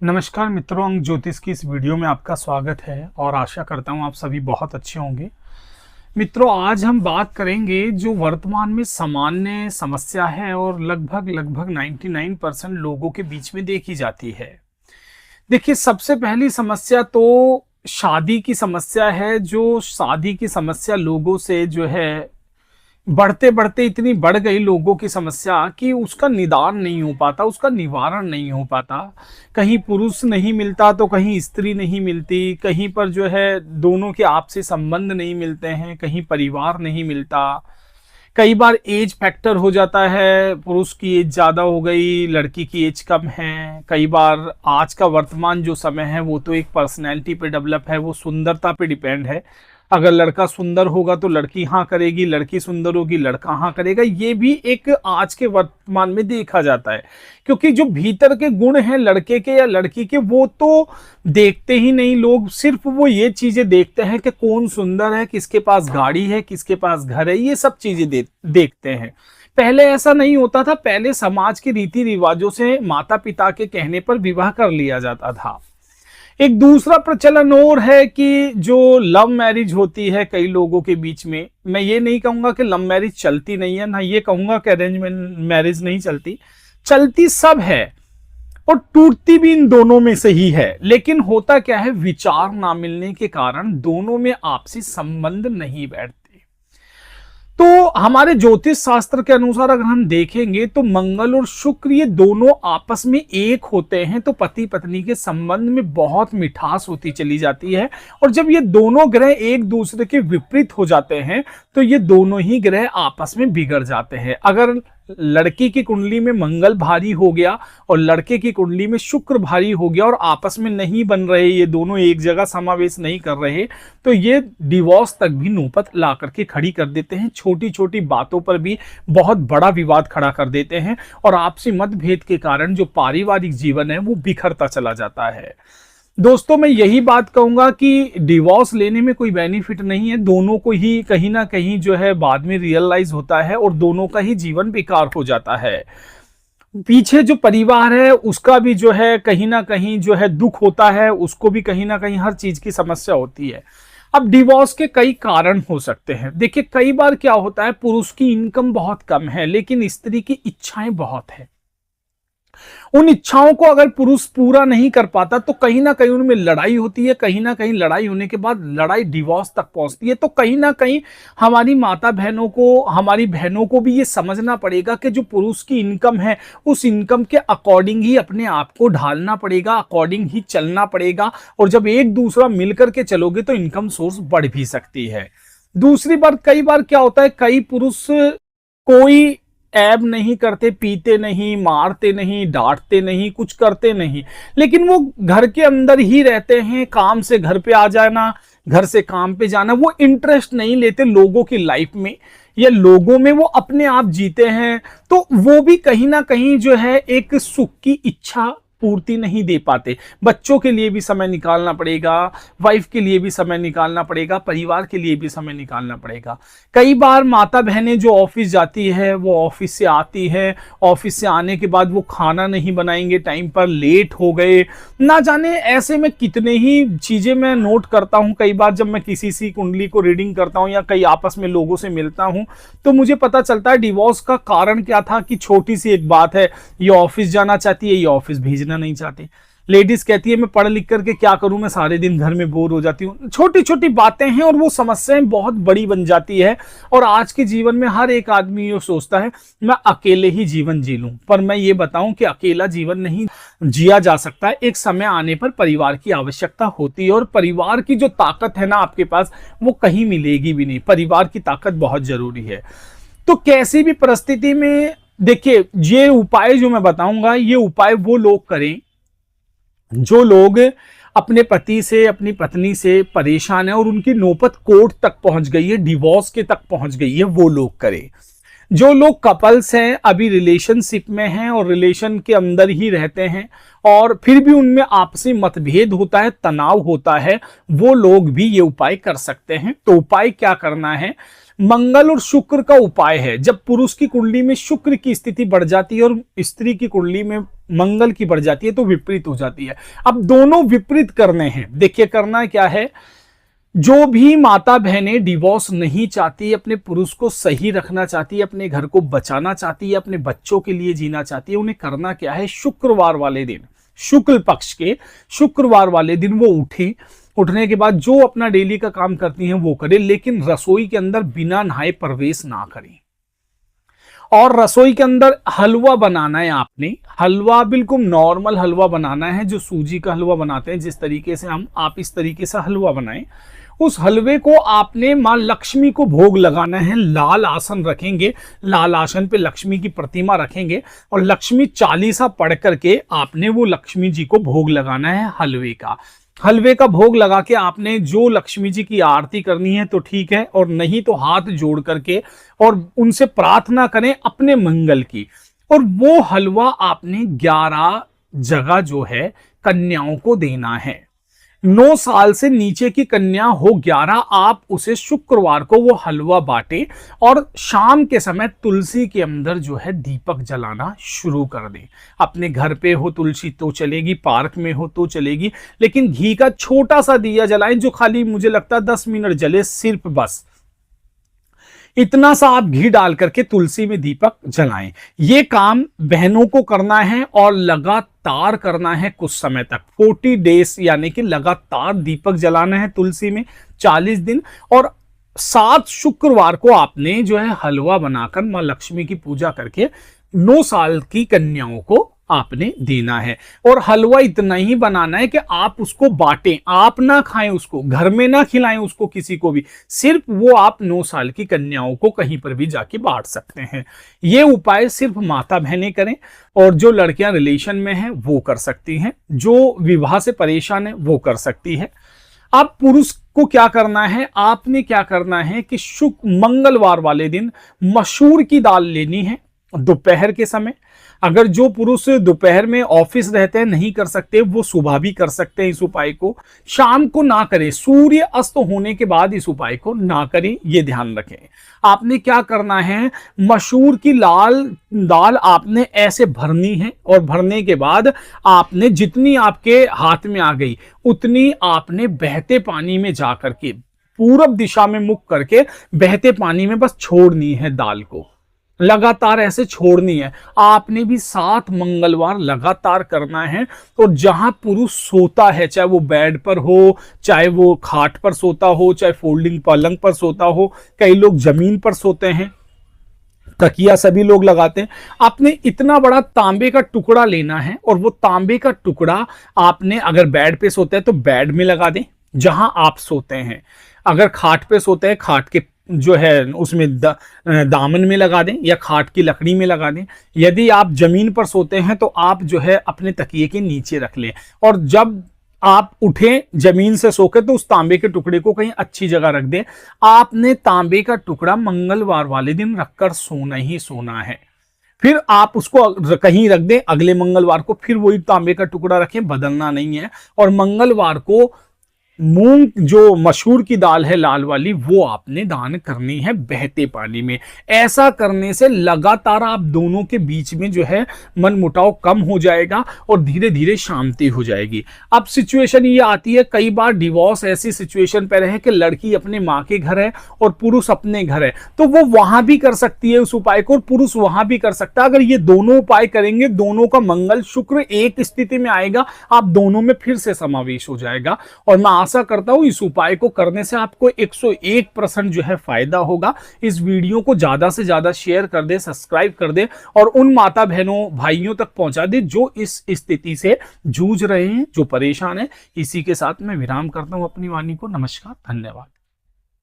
नमस्कार मित्रों, अंक ज्योतिष की इस वीडियो में आपका स्वागत है और आशा करता हूं आप सभी बहुत अच्छे होंगे। मित्रों, आज हम बात करेंगे जो वर्तमान में सामान्य समस्या है और लगभग 99% लोगों के बीच में देखी जाती है। देखिए, सबसे पहली समस्या तो शादी की समस्या है। जो शादी की समस्या लोगों से जो है बढ़ते बढ़ते इतनी बढ़ गई लोगों की समस्या कि उसका निदान नहीं हो पाता, उसका निवारण नहीं हो पाता। कहीं पुरुष नहीं मिलता तो कहीं स्त्री नहीं मिलती, कहीं पर जो है दोनों के आपसी संबंध नहीं मिलते हैं, कहीं परिवार नहीं मिलता। कई बार एज फैक्टर हो जाता है, पुरुष की एज ज्यादा हो गई, लड़की की एज कम है। कई बार आज का वर्तमान जो समय है वो तो एक पर्सनैलिटी पे डेवलप है, वो सुंदरता पे डिपेंड है। अगर लड़का सुंदर होगा तो लड़की हाँ करेगी, लड़की सुंदर होगी लड़का हाँ करेगा। ये भी एक आज के वर्तमान में देखा जाता है, क्योंकि जो भीतर के गुण हैं लड़के के या लड़की के वो तो देखते ही नहीं लोग। सिर्फ वो ये चीजें देखते हैं कि कौन सुंदर है, किसके पास गाड़ी है, किसके पास घर है, ये सब चीजें देखते हैं। पहले ऐसा नहीं होता था। पहले समाज के रीति रिवाजों से माता पिता के कहने पर विवाह कर लिया जाता था। एक दूसरा प्रचलन और है कि जो लव मैरिज होती है कई लोगों के बीच में। मैं ये नहीं कहूंगा कि लव मैरिज चलती नहीं है, ना ये कहूंगा कि अरेंज मैरिज नहीं चलती। चलती सब है और टूटती भी इन दोनों में से ही है। लेकिन होता क्या है, विचार ना मिलने के कारण दोनों में आपसी संबंध नहीं बैठते। तो हमारे ज्योतिष शास्त्र के अनुसार अगर हम देखेंगे तो मंगल और शुक्र ये दोनों आपस में एक होते हैं तो पति पत्नी के संबंध में बहुत मिठास होती चली जाती है। और जब ये दोनों ग्रह एक दूसरे के विपरीत हो जाते हैं तो ये दोनों ही ग्रह आपस में बिगड़ जाते हैं। अगर लड़की की कुंडली में मंगल भारी हो गया और लड़के की कुंडली में शुक्र भारी हो गया और आपस में नहीं बन रहे, ये दोनों एक जगह समावेश नहीं कर रहे, तो ये डिवोर्स तक भी नौबत ला करके खड़ी कर देते हैं। छोटी छोटी बातों पर भी बहुत बड़ा विवाद खड़ा कर देते हैं और आपसी मतभेद के कारण जो पारिवारिक जीवन है वो बिखरता चला जाता है। दोस्तों, मैं यही बात कहूंगा कि डिवोर्स लेने में कोई बेनिफिट नहीं है। दोनों को ही कहीं ना कहीं जो है बाद में रियलाइज होता है और दोनों का ही जीवन बेकार हो जाता है। पीछे जो परिवार है उसका भी जो है कहीं ना कहीं जो है दुख होता है, उसको भी कहीं ना कहीं हर चीज की समस्या होती है। अब डिवोर्स के कई कारण हो सकते हैं। देखिए, कई बार क्या होता है, पुरुष की इनकम बहुत कम है लेकिन स्त्री की इच्छाएं बहुत है। उन इच्छाओं को अगर पुरुष पूरा नहीं कर पाता तो कहीं ना कहीं उनमें लड़ाई होती है। कहीं ना कहीं लड़ाई होने के बाद लड़ाई डिवोर्स तक पहुंचती है। तो कहीं ना कहीं हमारी माता बहनों को, हमारी बहनों को भी ये समझना पड़ेगा कि जो पुरुष की इनकम है उस इनकम के अकॉर्डिंग ही अपने आप को ढालना पड़ेगा, अकॉर्डिंग ही चलना पड़ेगा। और जब एक दूसरा मिलकर के चलोगे तो इनकम सोर्स बढ़ भी सकती है। दूसरी बात, कई बार क्या होता है, कई पुरुष कोई ऐब नहीं करते, पीते नहीं, मारते नहीं, डांटते नहीं, कुछ करते नहीं, लेकिन वो घर के अंदर ही रहते हैं। काम से घर पे आ जाना, घर से काम पे जाना, वो इंटरेस्ट नहीं लेते लोगों की लाइफ में या लोगों में, वो अपने आप जीते हैं। तो वो भी कहीं ना कहीं जो है एक सुख की इच्छा पूर्ति नहीं दे पाते। बच्चों के लिए भी समय निकालना पड़ेगा, वाइफ के लिए भी समय निकालना पड़ेगा, परिवार के लिए भी समय निकालना पड़ेगा। कई बार माता बहनें जो ऑफिस जाती है वो ऑफिस से आती है, ऑफिस से आने के बाद वो खाना नहीं बनाएंगे टाइम पर, लेट हो गए, ना जाने ऐसे में कितने ही चीजें मैं नोट करता हूं। कई बार जब मैं किसी सी कुंडली को रीडिंग करता हूं या कई आपस में लोगों से मिलता हूं तो मुझे पता चलता है डिवोर्स का कारण क्या था कि छोटी सी एक बात है, ये ऑफिस जाना चाहती है, ये ऑफिस भेजना नहीं चाहती। लेडीज कहती है मैं पढ़ लिख करके क्या करूं, मैं सारे दिन घर में बोर हो जाती हूं। छोटी छोटी बातें हैं और वो समस्याएं बहुत बड़ी बन जाती है। और आज के जीवन में हर एक आदमी ये सोचता है मैं अकेले ही जीवन जी लूं, पर मैं ये बताऊं कि अकेला जीवन नहीं जिया जा सकता है। एक समय आने पर परिवार की आवश्यकता होती है और परिवार की जो ताकत है ना आपके पास, वो कहीं मिलेगी भी नहीं। परिवार की ताकत बहुत जरूरी है। तो कैसी भी परिस्थिति में देखिए, ये उपाय जो मैं बताऊंगा, ये उपाय वो लोग करें जो लोग अपने पति से, अपनी पत्नी से परेशान है और उनकी नौबत कोर्ट तक पहुंच गई है, डिवोर्स के तक पहुंच गई है, वो लोग करें। जो लोग कपल्स हैं, अभी रिलेशनशिप में हैं और रिलेशन के अंदर ही रहते हैं और फिर भी उनमें आपसी मतभेद होता है, तनाव होता है, वो लोग भी ये उपाय कर सकते हैं। तो उपाय क्या करना है, मंगल और शुक्र का उपाय है। जब पुरुष की कुंडली में शुक्र की स्थिति बढ़ जाती है और स्त्री की कुंडली में मंगल की बढ़ जाती है तो विपरीत हो जाती है। अब दोनों विपरीत करने हैं। देखिए करना क्या है, जो भी माता बहनें डिवोर्स नहीं चाहती, अपने पुरुष को सही रखना चाहती है, अपने घर को बचाना चाहती है, अपने बच्चों के लिए जीना चाहती है, उन्हें करना क्या है, शुक्रवार वाले दिन, शुक्ल पक्ष के शुक्रवार वाले दिन वो उठने के बाद जो अपना डेली का काम करती हैं वो करें, लेकिन रसोई के अंदर बिना नहाए प्रवेश ना करें। और रसोई के अंदर हलवा बनाना है आपने, हलवा बिल्कुल नॉर्मल हलवा बनाना है, जो सूजी का हलवा बनाते हैं जिस तरीके से आप इस तरीके से हलवा बनाएं। उस हलवे को आपने मां लक्ष्मी को भोग लगाना है। लाल आसन रखेंगे, लाल आसन पे लक्ष्मी की प्रतिमा रखेंगे और लक्ष्मी चालीसा पढ़ करके आपने वो लक्ष्मी जी को भोग लगाना है हलवे का भोग लगा के आपने जो लक्ष्मी जी की आरती करनी है तो ठीक है, और नहीं तो हाथ जोड़ करके और उनसे प्रार्थना करें अपने मंगल की। और वो हलवा आपने 11 जगह जो है कन्याओं को देना है। 9 साल से नीचे की कन्या हो 11, आप उसे शुक्रवार को वो हलवा बांटे और शाम के समय तुलसी के अंदर जो है दीपक जलाना शुरू कर दें। अपने घर पे हो तुलसी तो चलेगी, पार्क में हो तो चलेगी, लेकिन घी का छोटा सा दिया जलाएं जो खाली मुझे लगता है 10 मिनट जले, सिर्फ बस इतना सा आप घी डाल करके तुलसी में दीपक जलाएं। ये काम बहनों को करना है और लगातार करना है कुछ समय तक, 40 डेज, यानी कि लगातार दीपक जलाना है तुलसी में 40 दिन। और 7 शुक्रवार को आपने जो है हलवा बनाकर मां लक्ष्मी की पूजा करके 9 साल की कन्याओं को आपने देना है। और हलवा इतना ही बनाना है कि आप उसको बांटें, आप ना खाएं उसको, घर में ना खिलाएं उसको किसी को भी, सिर्फ वो आप 9 साल की कन्याओं को कहीं पर भी जाके बांट सकते हैं। ये उपाय सिर्फ माता बहनें करें, और जो लड़कियां रिलेशन में हैं वो कर सकती हैं, जो विवाह से परेशान है वो कर सकती है। अब पुरुष को क्या करना है, आपने क्या करना है कि मंगलवार वाले दिन मसूर की दाल लेनी है दोपहर के समय। अगर जो पुरुष दोपहर में ऑफिस रहते हैं नहीं कर सकते, वो सुबह भी कर सकते हैं इस उपाय को। शाम को ना करें, सूर्य अस्त होने के बाद इस उपाय को ना करें, ये ध्यान रखें। आपने क्या करना है, मसूर की लाल दाल आपने ऐसे भरनी है, और भरने के बाद आपने जितनी आपके हाथ में आ गई उतनी आपने बहते पानी में जा करके पूरब दिशा में मुख करके बहते पानी में बस छोड़नी है दाल को, लगातार ऐसे छोड़नी है। आपने भी 7 मंगलवार लगातार करना है। और जहां पुरुष सोता है, चाहे वो बेड पर हो, चाहे वो खाट पर सोता हो, चाहे फोल्डिंग पलंग पर सोता हो, कई लोग जमीन पर सोते हैं, तकिया सभी लोग लगाते हैं, आपने इतना बड़ा तांबे का टुकड़ा लेना है। और वो तांबे का टुकड़ा आपने, अगर बेड पे सोते हैं तो बेड में लगा दें जहां आप सोते हैं, अगर खाट पे सोते हैं खाट के जो है उसमें दामन में लगा दें, या खाट की लकड़ी में लगा दें। यदि आप जमीन पर सोते हैं तो आप जो है अपने तकिए के नीचे रख लें, और जब आप उठें जमीन से सोकर तो उस तांबे के टुकड़े को कहीं अच्छी जगह रख दें। आपने तांबे का टुकड़ा मंगलवार वाले दिन रखकर सोना ही सोना है। फिर आप उसको कहीं रख दें, अगले मंगलवार को फिर वही तांबे का टुकड़ा रखें, बदलना नहीं है। और मंगलवार को मूंग जो मसूर की दाल है लाल वाली, वो आपने दान करनी है बहते पानी में। ऐसा करने से लगातार आप दोनों के बीच में जो है मनमुटाव कम हो जाएगा और धीरे धीरे शांति हो जाएगी। अब सिचुएशन ये आती है, कई बार डिवोर्स ऐसी सिचुएशन पर है कि लड़की अपने माँ के घर है और पुरुष अपने घर है, तो वो वहां भी कर सकती है उस उपाय को और पुरुष वहां भी कर सकता है। अगर ये दोनों उपाय करेंगे, दोनों का मंगल शुक्र एक स्थिति में आएगा, आप दोनों में फिर से समावेश हो जाएगा। और मैं आशा करता हूं इस उपाय को करने से आपको 101% जो है फायदा होगा। इस वीडियो को ज्यादा से ज्यादा शेयर कर दे, सब्सक्राइब कर दे और उन माता बहनों भाइयों तक पहुंचा दे जो इस स्थिति से जूझ रहे हैं, जो परेशान है। इसी के साथ मैं विराम करता हूं अपनी वाणी को। नमस्कार, धन्यवाद।